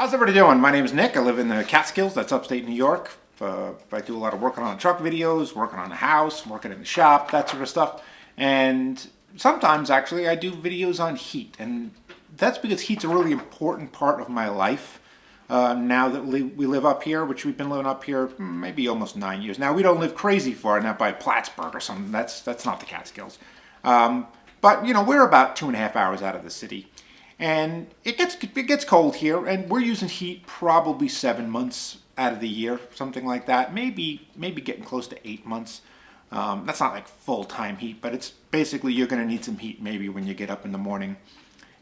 How's everybody doing? My name is Nick. I live in the Catskills, that's upstate New York. I do a lot of working on truck videos, working on the house, working in the shop, that sort of stuff. And sometimes, actually, I do videos on heat. And that's because heat's a really important part of my life. Now that we live up here, which we've been living up here maybe almost 9 years. Now, we don't live crazy far, not by Plattsburgh or something. That's not the Catskills. But, you know, we're about 2.5 hours out of the city. And it gets cold here, and we're using heat probably 7 months out of the year, something like that. Maybe getting close to 8 months. That's not like full-time heat, but it's basically you're going to need some heat maybe when you get up in the morning,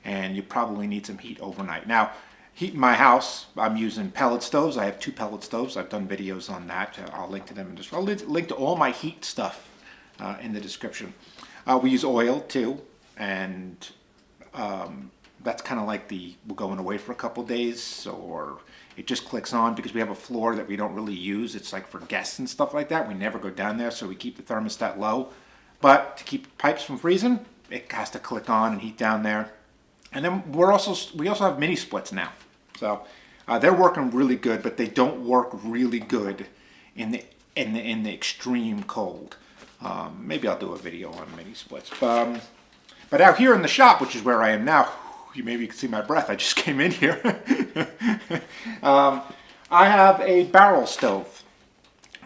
and you probably need some heat overnight. Now, heat in my house, I'm using pellet stoves. I have 2 pellet stoves. I've done videos on that. I'll link to them. I'll link to all my heat stuff in the description. We use oil too, and that's kind of like we're going away for a couple days, or it just clicks on because we have a floor that we don't really use. It's like for guests and stuff like that. We never go down there, so we keep the thermostat low. But to keep the pipes from freezing, it has to click on and heat down there. And then we also have mini splits now, so they're working really good, but they don't work really good in the extreme cold. Maybe I'll do a video on mini splits. But out here in the shop, which is where I am now. Maybe you can see my breath. I just came in here. I have a barrel stove.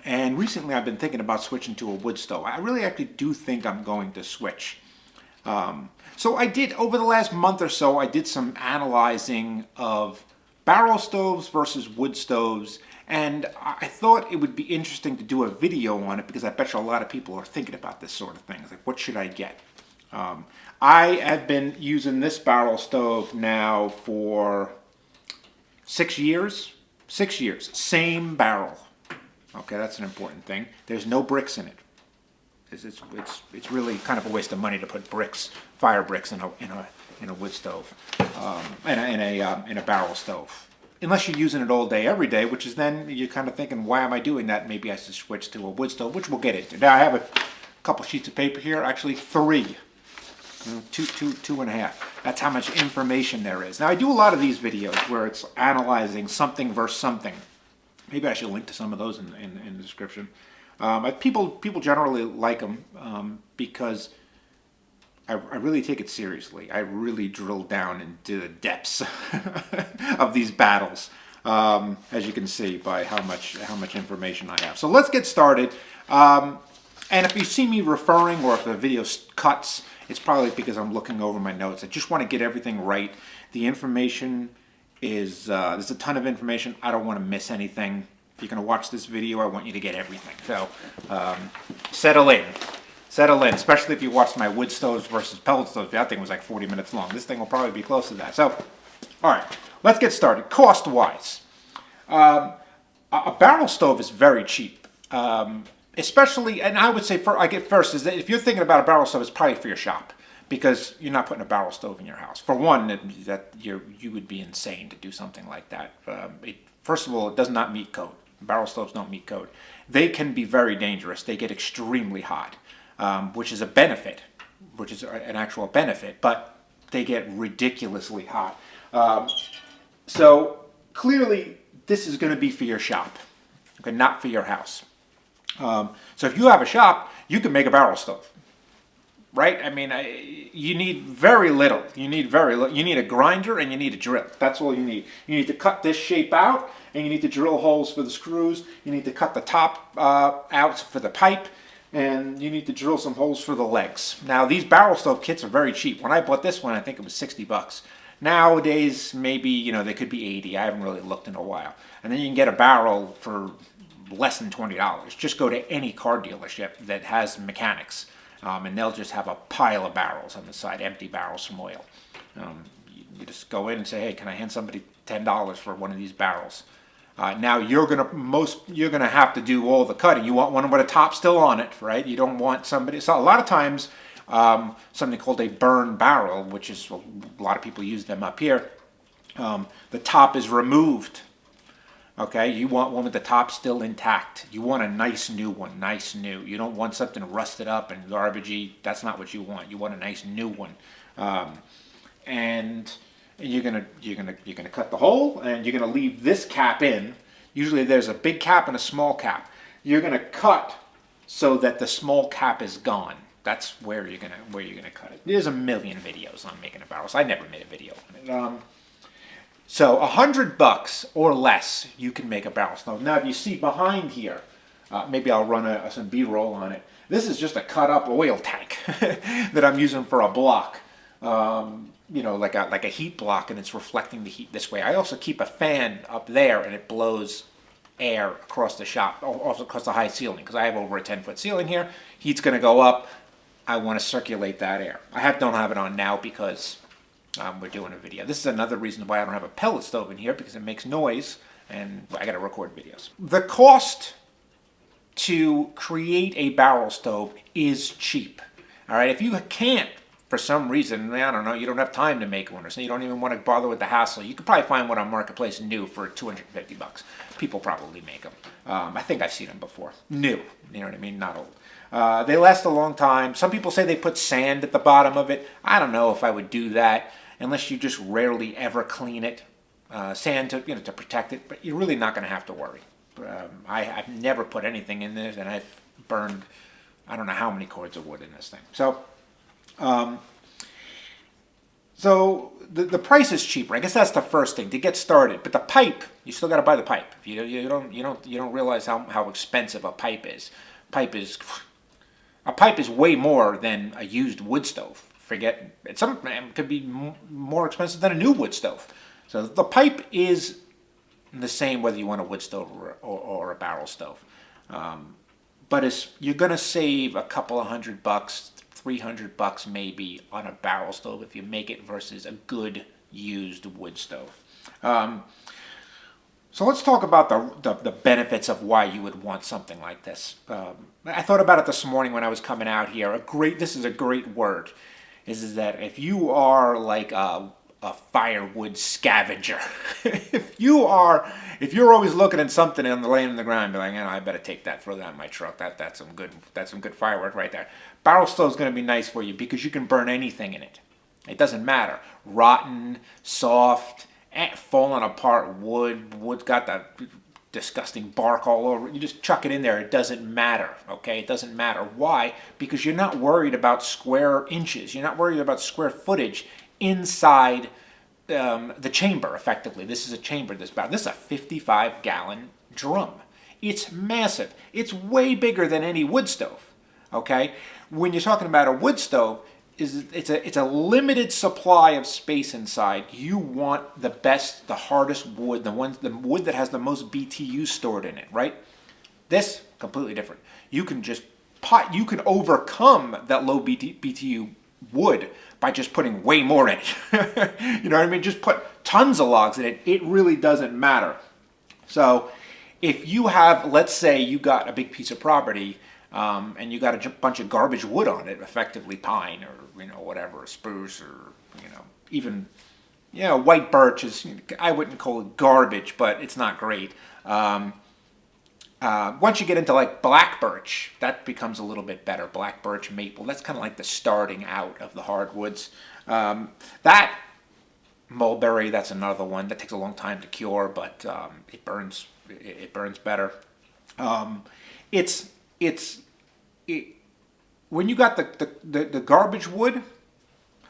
And recently I've been thinking about switching to a wood stove. I really actually do think I'm going to switch. So I did, over the last month or so, I did some analyzing of barrel stoves versus wood stoves. And I thought it would be interesting to do a video on it because I bet you a lot of people are thinking about this sort of thing. It's like, what should I get? I have been using this barrel stove now for 6 years. 6 years. Same barrel. Okay, that's an important thing. There's no bricks in it. It's really kind of a waste of money to put bricks, fire bricks, in a wood stove, in a barrel stove. Unless you're using it all day, every day, which is then you're kind of thinking, why am I doing that? Maybe I should switch to a wood stove, which we'll get into. Now I have a couple sheets of paper here, actually 3. Two and a half. That's how much information there is. Now I do a lot of these videos where it's analyzing something versus something. Maybe I should link to some of those in the description. People generally like them because I really take it seriously. I really drill down into the depths of these battles, as you can see by how much information I have. So let's get started. And if you see me referring or if the video cuts, it's probably because I'm looking over my notes. I just want to get everything right. The information is, there's a ton of information. I don't want to miss anything. If you're going to watch this video, I want you to get everything. So settle in. Settle in, especially if you watch my wood stoves versus pellet stoves. That thing was like 40 minutes long. This thing will probably be close to that. So, all right, let's get started. Cost-wise, a barrel stove is very cheap. Especially, and I would say first is that if you're thinking about a barrel stove, it's probably for your shop because you're not putting a barrel stove in your house. For one, that you would be insane to do something like that. First of all, it does not meet code. Barrel stoves don't meet code. They can be very dangerous. They get extremely hot, which is a benefit, which is an actual benefit, but they get ridiculously hot. So clearly, this is going to be for your shop, okay, not for your house. So if you have a shop, you can make a barrel stove, right? I mean, you need very little. You need a grinder and you need a drill. That's all you need. You need to cut this shape out, and you need to drill holes for the screws. You need to cut the top out for the pipe, and you need to drill some holes for the legs. Now, these barrel stove kits are very cheap. When I bought this one, I think it was $60. Nowadays, maybe, they could be 80. I haven't really looked in a while. And then you can get a barrel for less than $20. Just go to any car dealership that has mechanics, and they'll just have a pile of barrels on the side, empty barrels from oil. You just go in and say, hey, can I hand somebody $10 for one of these barrels? Now you're gonna have to do all the cutting. You want one with a top still on it, right? You don't want somebody. So a lot of times, something called a burn barrel, which is a lot of people use them up here. The top is removed. Okay, you want one with the top still intact. You want a nice new one, nice new. You don't want something rusted up and garbagey. That's not what you want. You want a nice new one. And And you're gonna cut the hole, and you're gonna leave this cap in. Usually there's a big cap and a small cap. You're gonna cut so that the small cap is gone. That's where you're gonna cut it. There's a million videos on making a barrel stove. I never made a video on it. So $100 or less, you can make a barrel stove. Now, if you see behind here, maybe I'll run some B-roll on it. This is just a cut-up oil tank that I'm using for a block. You know, like a heat block, and it's reflecting the heat this way. I also keep a fan up there, and it blows air across the shop, also across the high ceiling, because I have over a 10-foot ceiling here. Heat's going to go up. I want to circulate that air. Don't have it on now because we're doing a video. This is another reason why I don't have a pellet stove in here, because it makes noise, and I got to record videos. The cost to create a barrel stove is cheap. All right, if you can't, for some reason, I don't know, you don't have time to make one, or so you don't even want to bother with the hassle, you could probably find one on Marketplace new for $250. People probably make them. I think I've seen them before. New, you know what I mean? Not old. They last a long time. Some people say they put sand at the bottom of it. I don't know if I would do that, unless you just rarely ever clean it. Sand to protect it, but you're really not going to have to worry. I've never put anything in this, and I've burned I don't know how many cords of wood in this thing. So the price is cheaper. I guess that's the first thing to get started. But the pipe, you still got to buy the pipe. You don't realize how expensive a pipe is. A pipe is way more than a used wood stove. It could be more expensive than a new wood stove. So the pipe is the same whether you want a wood stove or a barrel stove. But you're going to save a couple of $100, $300 maybe on a barrel stove if you make it versus a good used wood stove. So let's talk about the benefits of why you would want something like this. I thought about it this morning when I was coming out here. This is a great word. Is that if you are like a firewood scavenger, if you're always looking at something and laying on the ground, be like, I better take that, throw that in my truck. That's some good firewood right there. Barrel stove's going to be nice for you because you can burn anything in it. It doesn't matter. Rotten, soft, falling apart wood's got that disgusting bark all over it. You just chuck it in there. It doesn't matter, okay? It doesn't matter. Why? Because you're not worried about square inches. You're not worried about square footage inside the chamber, effectively. This is a chamber. This is a 55-gallon drum. It's massive. It's way bigger than any wood stove, okay? When you're talking about a wood stove, it's a limited supply of space inside. You want the best, the hardest wood, the wood that has the most BTU stored in it, right? This, completely different. You can overcome that low BTU wood by just putting way more in it. You know what I mean? Just put tons of logs in it. It really doesn't matter. So if you have, let's say you got a big piece of property and you got a bunch of garbage wood on it, effectively pine or whatever, spruce or even white birch is, I wouldn't call it garbage, but it's not great. Once you get into like black birch, that becomes a little bit better. Black birch, maple, that's kind of like the starting out of the hardwoods. That mulberry, that's another one that takes a long time to cure, but it burns better. When you got the garbage wood,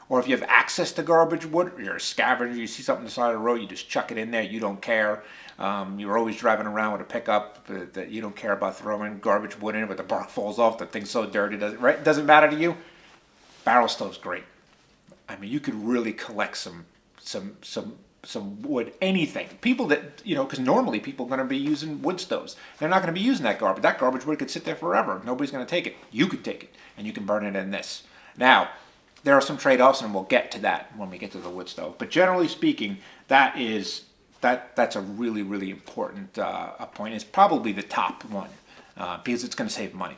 or if you have access to garbage wood, or you're a scavenger, you see something on the side of the road, you just chuck it in there, you don't care. You're always driving around with a pickup that you don't care about throwing garbage wood in it, but the bark falls off, the thing's so dirty, doesn't matter to you. Barrel stove's great. I mean, you could really collect some wood, anything. People that, because normally people are going to be using wood stoves. They're not going to be using that garbage. That garbage wood could sit there forever. Nobody's going to take it. You could take it, and you can burn it in this. Now, there are some trade-offs, and we'll get to that when we get to the wood stove. But generally speaking, that's a really, really important point. It's probably the top one because it's going to save money.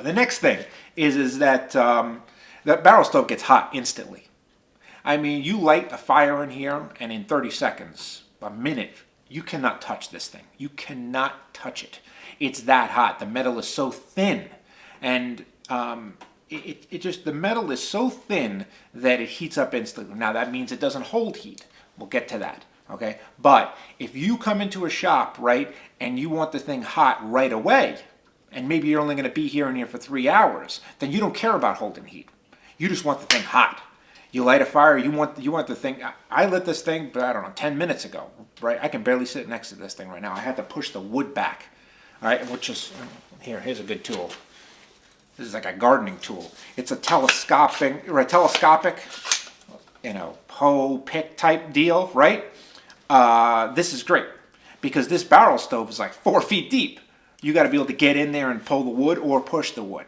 The next thing is that that barrel stove gets hot instantly. I mean, you light a fire in here, and in 30 seconds, a minute, you cannot touch this thing. You cannot touch it. It's that hot. The metal is so thin, and it just, the metal is so thin that it heats up instantly. Now that means it doesn't hold heat. We'll get to that, okay? But if you come into a shop, right, and you want the thing hot right away, and maybe you're only going to be here in here for 3 hours, then you don't care about holding heat. You just want the thing hot. You light a fire, you want the thing. I lit this thing, I don't know, 10 minutes ago, right? I can barely sit next to this thing right now. I had to push the wood back, all right, which is, here's a good tool. This is like a gardening tool. It's a telescopic, you know, hoe pick type deal, right? This is great because this barrel stove is like 4 feet deep. You got to be able to get in there and pull the wood or push the wood,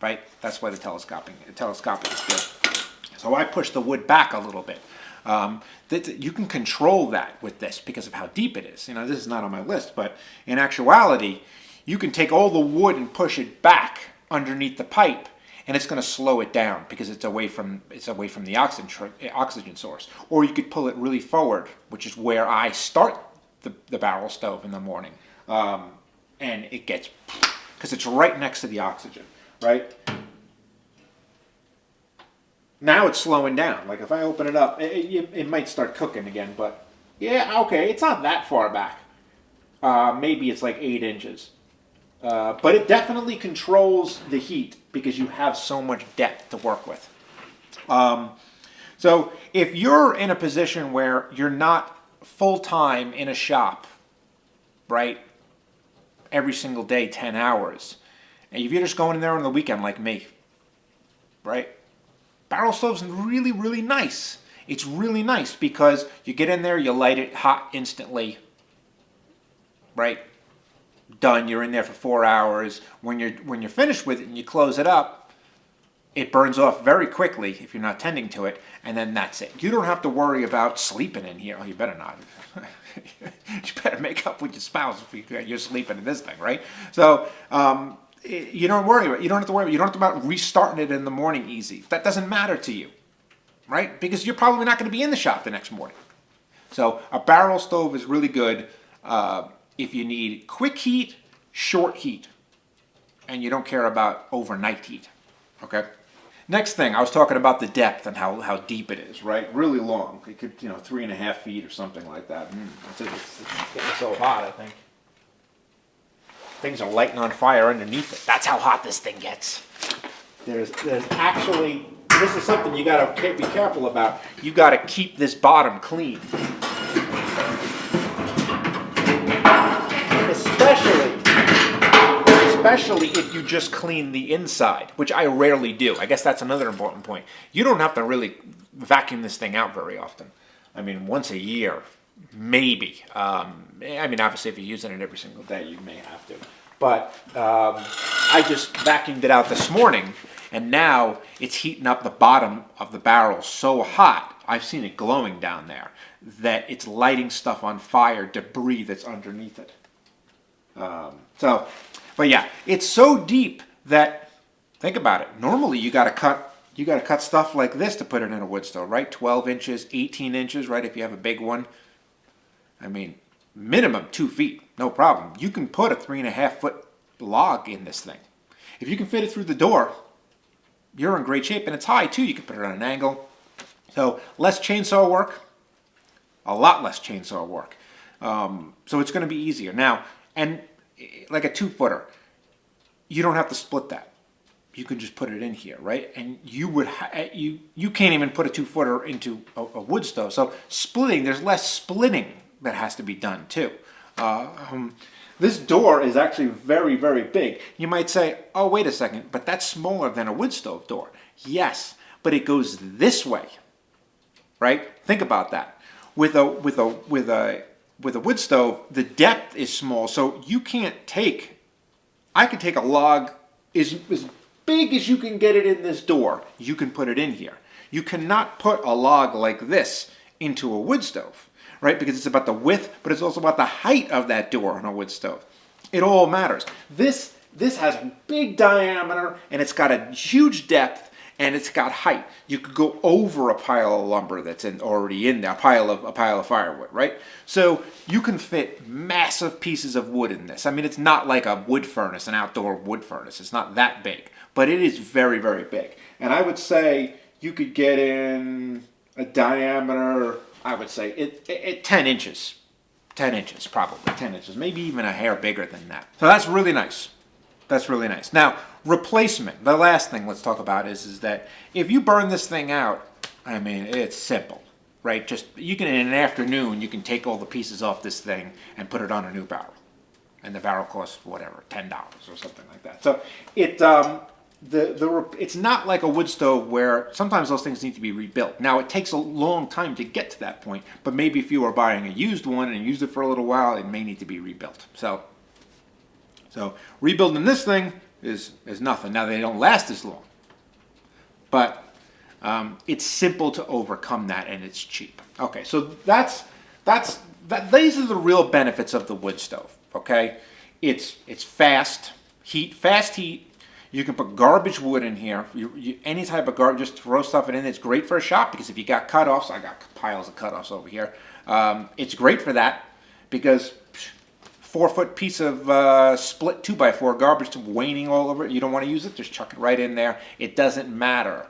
right? That's why the telescopic is good. So I push the wood back a little bit. You can control that with this because of how deep it is. You know, this is not on my list, but in actuality, you can take all the wood and push it back underneath the pipe, and it's going to slow it down because it's away from the oxygen source. Or you could pull it really forward, which is where I start the barrel stove in the morning, and it gets, because it's right next to the oxygen, right? Now it's slowing down. Like if I open it up, it might start cooking again, but yeah, okay, it's not that far back. Maybe it's like 8 inches. But it definitely controls the heat because you have so much depth to work with. So if you're in a position where you're not full-time in a shop, right, every single day, 10 hours, and if you're just going in there on the weekend like me, right, barrel stove's really, really nice. It's really nice because you get in there, you light it hot instantly, right? Done. You're in there for 4 hours. When you're finished with it and you close it up, it burns off very quickly if you're not tending to it, and then that's it. You don't have to worry about sleeping in here. Oh, you better not. You better make up with your spouse if you're sleeping in this thing, right? So you don't worry about. You don't have to worry about. You don't have to about restarting it in the morning easy. That doesn't matter to you, right? Because you're probably not going to be in the shop the next morning. So a barrel stove is really good. If you need quick heat, short heat, and you don't care about overnight heat, okay? Next thing, I was talking about the depth and how deep it is, right? Really long. It could, 3.5 feet or something like that. It's getting so hot, I think. Things are lighting on fire underneath it. That's how hot this thing gets. There's actually, this is something you gotta be careful about. You gotta keep this bottom clean. Especially if you just clean the inside, which I rarely do. I guess that's another important point. You don't have to really vacuum this thing out very often. I mean, once a year, maybe. Obviously, if you're using it every single day, you may have to. But I just vacuumed it out this morning, and now it's heating up the bottom of the barrel so hot, I've seen it glowing down there, that it's lighting stuff on fire, debris that's underneath it. But yeah, it's so deep that, think about it. Normally you gotta cut stuff like this to put it in a wood stove, right? 12 inches, 18 inches, right? If you have a big one. I mean, minimum 2 feet, no problem. You can put a 3.5 foot log in this thing. If you can fit it through the door, you're in great shape, and it's high too. You can put it on an angle. So less chainsaw work, a lot less chainsaw work. So it's gonna be easier. Now, and like a 2-footer, you don't have to split that. You can just put it in here, right? And you would you can't even put a 2-footer into a wood stove. So splitting, there's less splitting that has to be done too. This door is actually very, very big. You might say, oh, wait a second, but that's smaller than a wood stove door. Yes, but it goes this way, right? Think about that. With a wood stove, the depth is small, so you can't take, I could take a log as big as you can get it in this door, you can put it in here. You cannot put a log like this into a wood stove, right? Because it's about the width, but it's also about the height of that door on a wood stove. It all matters. This has big diameter, and it's got a huge depth, and it's got height. You could go over a pile of lumber that's already in there, a pile of firewood, right? So you can fit massive pieces of wood in this. I mean, it's not like a wood furnace, an outdoor wood furnace. It's not that big, but it is very, very big. And I would say you could get in a diameter, I would say it 10 inches. 10 inches, probably 10 inches, maybe even a hair bigger than that. So that's really nice. That's really nice. Now, replacement. The last thing let's talk about is that if you burn this thing out, I mean, it's simple, right? Just, you can, in an afternoon, you can take all the pieces off this thing and put it on a new barrel. And the barrel costs, whatever, $10 or something like that. So it's not like a wood stove where sometimes those things need to be rebuilt. Now, it takes a long time to get to that point, but maybe if you are buying a used one and used it for a little while, it may need to be rebuilt. So rebuilding this thing is nothing. Now, they don't last as long, but it's simple to overcome that, and it's cheap. Okay, so these are the real benefits of the wood stove. Okay, it's fast heat. You can put garbage wood in here. Any type of garbage, just throw stuff in. It's great for a shop because if you got cutoffs, I got piles of cutoffs over here. It's great for that because 4-foot piece of split 2x4 garbage waning all over it. You don't want to use it, just chuck it right in there. It doesn't matter.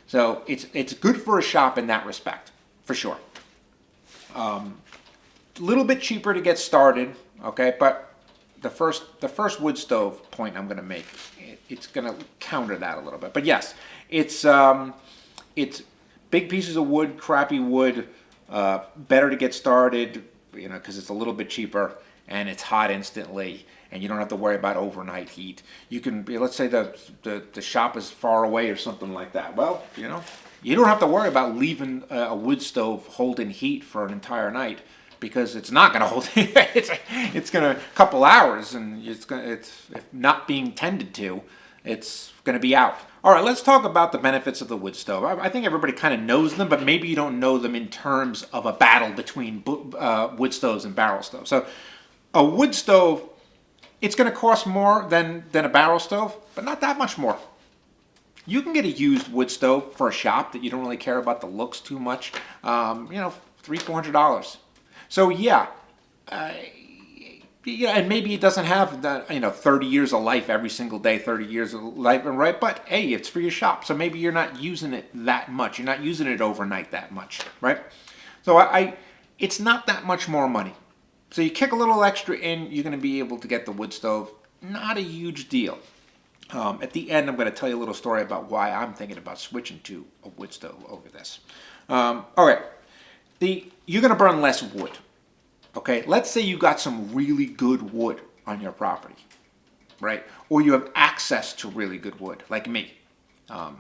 So it's good for a shop in that respect, for sure. A little bit cheaper to get started, okay, but the first wood stove point I'm going to make, it's going to counter that a little bit. But yes, it's big pieces of wood, crappy wood, better to get started, because it's a little bit cheaper and it's hot instantly, and you don't have to worry about overnight heat. You can, let's say the shop is far away or something like that. Well, you don't have to worry about leaving a wood stove holding heat for an entire night, because it's not going to hold heat. It's going to a couple hours, and it's not being tended to. It's going to be out. All right, let's talk about the benefits of the wood stove. I think everybody kind of knows them, but maybe you don't know them in terms of a battle between wood stoves and barrel stoves. So a wood stove, it's going to cost more than a barrel stove, but not that much more. You can get a used wood stove for a shop that you don't really care about the looks too much, $300-400. So yeah, and maybe it doesn't have the 30 years of life every single day, 30 years of life, right? But hey, it's for your shop, so maybe you're not using it that much. You're not using it overnight that much, right? So it's not that much more money. So you kick a little extra in, you're going to be able to get the wood stove. Not a huge deal. At the end, I'm going to tell you a little story about why I'm thinking about switching to a wood stove over this. Okay, you're going to burn less wood. Okay, let's say you got some really good wood on your property, right? Or you have access to really good wood, like me. I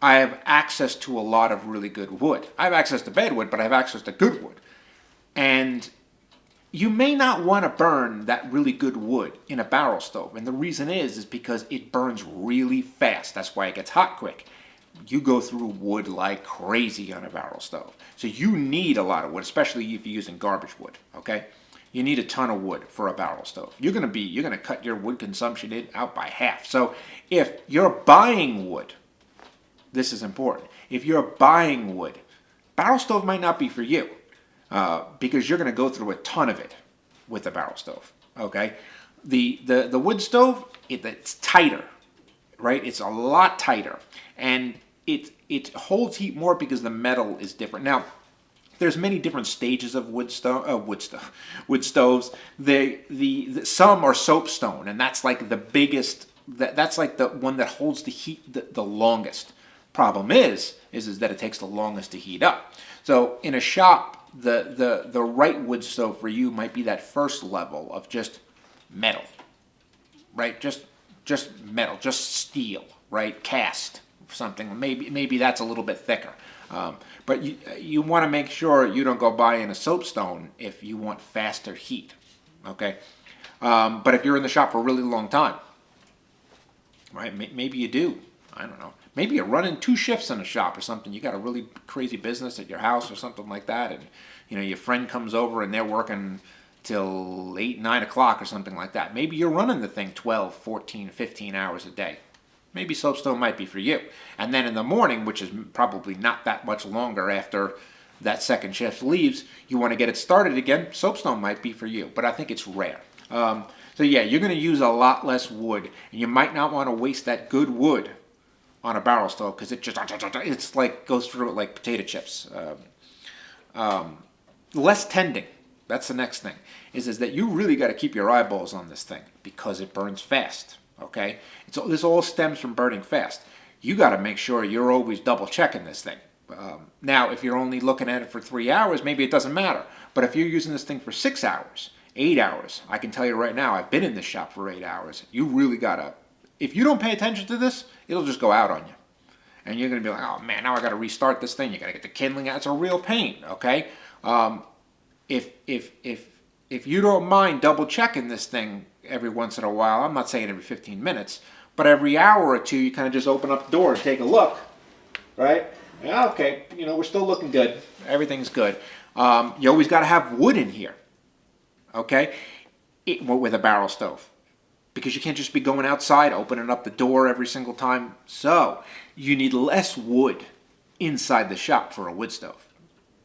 have access to a lot of really good wood. I have access to bad wood, but I have access to good wood. And you may not want to burn that really good wood in a barrel stove. And the reason is because it burns really fast. That's why it gets hot quick. You go through wood like crazy on a barrel stove. So you need a lot of wood, especially if you're using garbage wood, okay? You need a ton of wood for a barrel stove. You're going to cut your wood consumption out by half. So if you're buying wood, this is important. If you're buying wood, barrel stove might not be for you. Because you're going to go through a ton of it with a barrel stove, okay? The wood stove, it's tighter, right? It's a lot tighter, and it holds heat more because the metal is different. Now, there's many different stages of wood stoves. Some are soapstone, and that's like the biggest. That's like the one that holds the heat the longest. Problem is that it takes the longest to heat up. So in a shop, the right wood stove for you might be that first level of just metal, right? Just metal, just steel, right? Cast something. Maybe that's a little bit thicker. But you want to make sure you don't go buying a soapstone if you want faster heat, okay? But if you're in the shop for a really long time, right? Maybe you do. I don't know. Maybe you're running 2 shifts in a shop or something. You got a really crazy business at your house or something like that, and your friend comes over and they're working till 8, 9 o'clock or something like that. Maybe you're running the thing 12, 14, 15 hours a day. maybe soapstone might be for you. And then in the morning, which is probably not that much longer after that second shift leaves, you want to get it started again, soapstone might be for you, but I think it's rare. So yeah, you're going to use a lot less wood, and you might not want to waste that good wood on a barrel stove because it's like goes through it like potato chips. Less tending. That's the next thing. Is that you really got to keep your eyeballs on this thing because it burns fast. Okay, this all stems from burning fast. You got to make sure you're always double checking this thing. Now, if you're only looking at it for 3 hours, maybe it doesn't matter. But if you're using this thing for 6 hours, 8 hours, I can tell you right now, I've been in this shop for 8 hours. You really got to, if you don't pay attention to this, it'll just go out on you. And you're going to be like, oh man, now I got to restart this thing. You got to get the kindling out. It's a real pain, okay? If you don't mind double checking this thing every once in a while, I'm not saying every 15 minutes, but every hour or two, you kind of just open up the door and take a look, right? Yeah, okay, we're still looking good. Everything's good. You always got to have wood in here, okay, with a barrel stove, because you can't just be going outside, opening up the door every single time. So you need less wood inside the shop for a wood stove.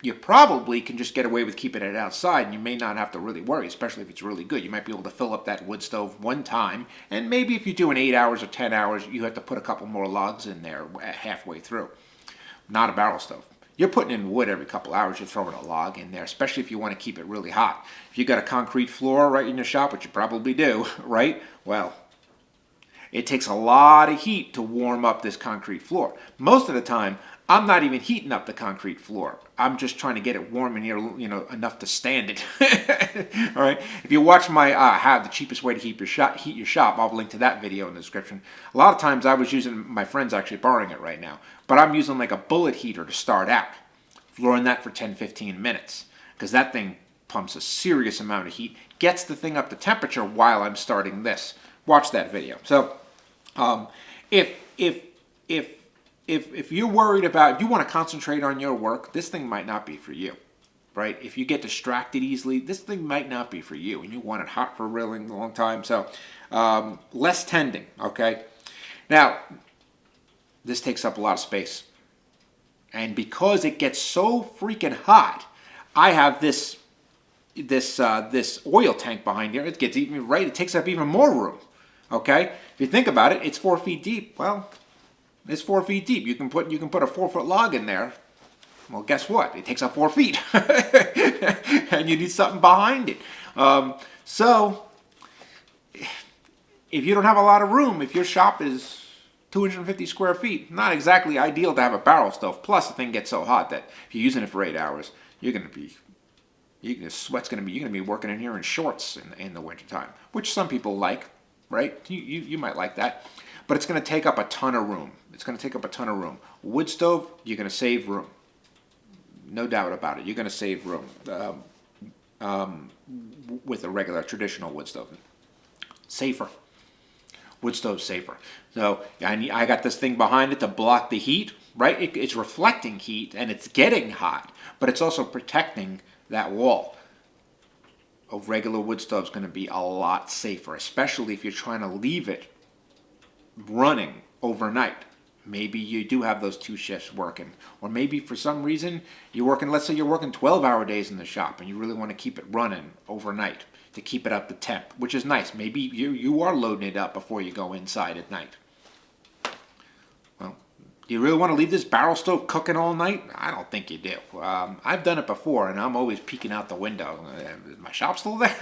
You probably can just get away with keeping it outside, and you may not have to really worry, especially if it's really good. You might be able to fill up that wood stove one time, and maybe if you're doing 8 hours or 10 hours, you have to put a couple more logs in there halfway through. Not a barrel stove. You're putting in wood every couple hours. You're throwing a log in there, especially if you want to keep it really hot. If you got a concrete floor right in your shop, which you probably do, right? Well, it takes a lot of heat to warm up this concrete floor. Most of the time, I'm not even heating up the concrete floor. I'm just trying to get it warm in here, enough to stand it. All right. If you watch my how the cheapest way to heat your shop, I'll link to that video in the description. A lot of times I was using, my friend's actually borrowing it right now, but I'm using like a bullet heater to start out, flooring that for 10-15 minutes, because that thing pumps a serious amount of heat, gets the thing up to temperature while I'm starting this. Watch that video. So, if you're worried about, if you want to concentrate on your work, this thing might not be for you, right? If you get distracted easily, this thing might not be for you, and you want it hot for a really long time. So, less tending, okay? Now, this takes up a lot of space. And because it gets so freaking hot, I have this oil tank behind here. It gets even, right, it takes up even more room, okay? If you think about it, it's 4 feet deep. Well, it's 4 feet deep. You can put a 4-foot log in there. Well, guess what? It takes up 4 feet, and you need something behind it. So, if you don't have a lot of room, if your shop is 250 square feet, not exactly ideal to have a barrel stove. Plus, the thing gets so hot that if you're using it for 8 hours, you're gonna be working in here in shorts in the wintertime, which some people like, right? You might like that. But it's going to take up a ton of room. It's going to take up a ton of room. Wood stove, you're going to save room. No doubt about it. You're going to save room with a regular traditional wood stove. Safer. Wood stove's safer. So I got this thing behind it to block the heat, right? It's reflecting heat and it's getting hot, but it's also protecting that wall. A regular wood stove is going to be a lot safer, especially if you're trying to leave it running overnight. Maybe you do have those 2 shifts working, or maybe for some reason you're working, let's say you're working 12-hour days in the shop and you really want to keep it running overnight to keep it up to temp, which is nice. Maybe you are loading it up before you go inside at night. Well, do you really want to leave this barrel stove cooking all night? I don't think you do. I've done it before, and I'm always peeking out the window. Is my shop still there?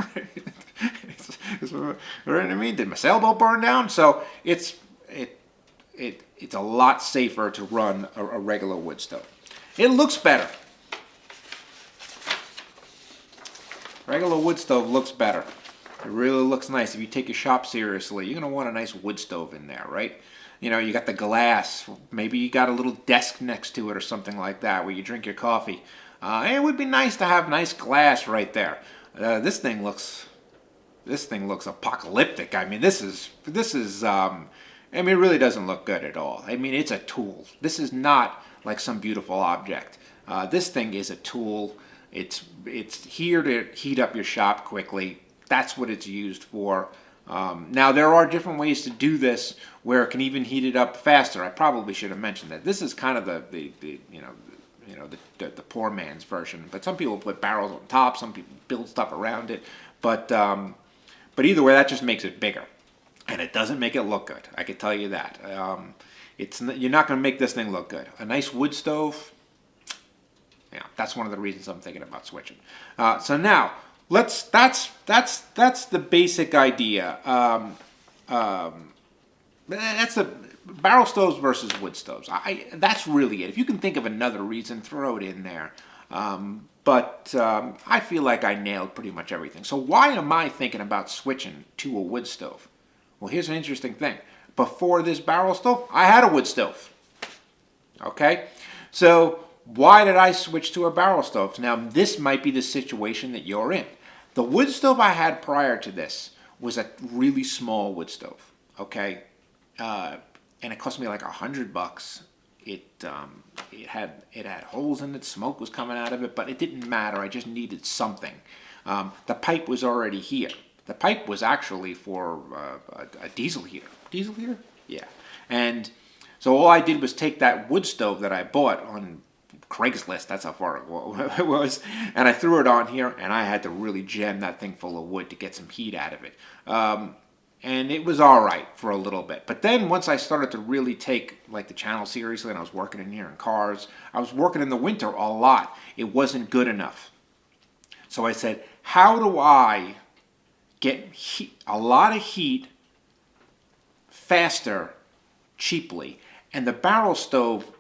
You know what I mean? Did my sailboat burn down? So it's a lot safer to run a regular wood stove. It looks better. Regular wood stove looks better. It really looks nice. If you take your shop seriously, you're going to want a nice wood stove in there, right? You got the glass. Maybe you got a little desk next to it or something like that where you drink your coffee. It would be nice to have nice glass right there. This thing looks apocalyptic. I mean, this is it really doesn't look good at all. I mean, it's a tool. This is not like some beautiful object. This thing is a tool. It's here to heat up your shop quickly. That's what it's used for. Now there are different ways to do this where it can even heat it up faster. I probably should have mentioned that. This is kind of the poor man's version. But some people put barrels on top. Some people build stuff around it. But either way, that just makes it bigger, and it doesn't make it look good. I can tell you that. You're not going to make this thing look good. A nice wood stove. Yeah, that's one of the reasons I'm thinking about switching. So now that's the basic idea. That's the barrel stoves versus wood stoves. That's really it. If you can think of another reason, throw it in there. But I feel like I nailed pretty much everything. So why am I thinking about switching to a wood stove? Well, here's an interesting thing. Before this barrel stove, I had a wood stove. Okay? So why did I switch to a barrel stove? Now, this might be the situation that you're in. The wood stove I had prior to this was a really small wood stove. Okay? And it cost me like $100. It had holes in it, smoke was coming out of it, but it didn't matter. I just needed something. The pipe was already here. The pipe was actually for a diesel heater. Diesel heater? Yeah. And so all I did was take that wood stove that I bought on Craigslist, that's how far it was, and I threw it on here, and I had to really jam that thing full of wood to get some heat out of it. And it was all right for a little bit. But then once I started to really take like the channel seriously, and I was working in here in cars, I was working in the winter a lot. It wasn't good enough. So I said, how do I get a lot of heat faster, cheaply? And the barrel stove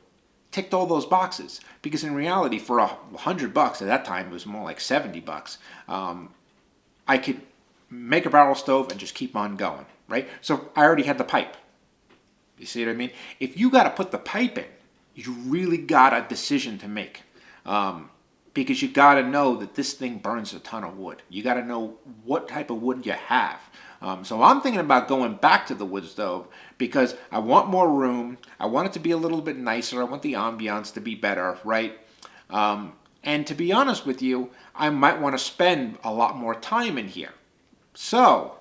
ticked all those boxes. Because in reality, for $100, at that time it was more like $70, I could make a barrel stove and just keep on going, right? So I already had the pipe. You see what I mean? If you got to put the pipe in, you really got a decision to make. Because you got to know that this thing burns a ton of wood. You got to know what type of wood you have. So I'm thinking about going back to the wood stove because I want more room. I want it to be a little bit nicer. I want the ambiance to be better, right? And to be honest with you, I might want to spend a lot more time in here. So,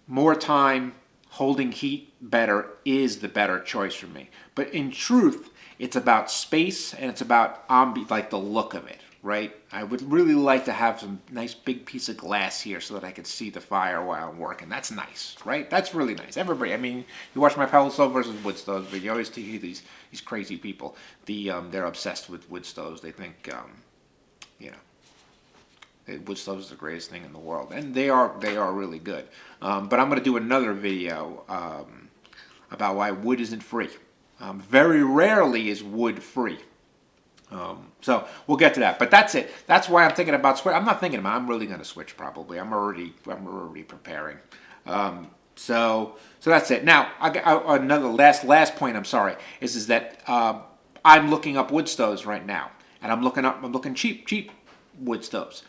more time holding heat better is the better choice for me. But in truth, it's about space and it's about like the look of it, right? I would really like to have some nice big piece of glass here so that I could see the fire while I'm working. That's nice, right? That's really nice. Everybody, I mean, you watch my pellet stove versus wood stoves, but you always see these crazy people. They're obsessed with wood stoves. They think, wood stoves is the greatest thing in the world, and they are really good. But I'm going to do another video about why wood isn't free. Very rarely is wood free. So we'll get to that. But that's it. That's why I'm thinking about switch. I'm not thinking about. I'm really going to switch probably. I'm already preparing. So that's it. Now another last point. I'm sorry. Is that I'm looking up wood stoves right now, and I'm looking cheap wood stoves.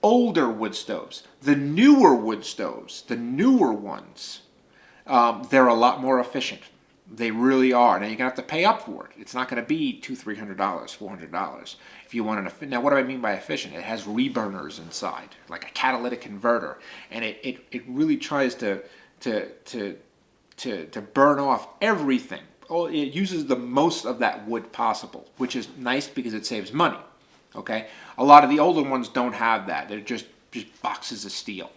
Older wood stoves, the newer wood stoves, the newer ones, they're a lot more efficient. They really are. Now you're gonna have to pay up for it. It's not gonna be $200, $300, $400 if you want an. Now what do I mean by efficient? It has reburners inside, like a catalytic converter, and it really tries to burn off everything. Oh, it uses the most of that wood possible, which is nice because it saves money. Okay, a lot of the older ones don't have that. They're just boxes of steel.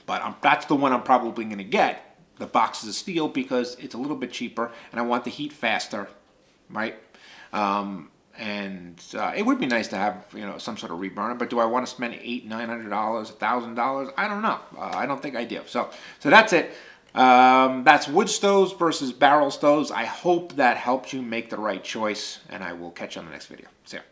But that's the one I'm probably going to get, the boxes of steel, because it's a little bit cheaper and I want the heat faster, right? It would be nice to have some sort of reburner, but do I want to spend $800, $900, $1,000? I don't know. I don't think I do. So that's it. That's wood stoves versus barrel stoves. I hope that helps you make the right choice, and I will catch you on the next video. See ya.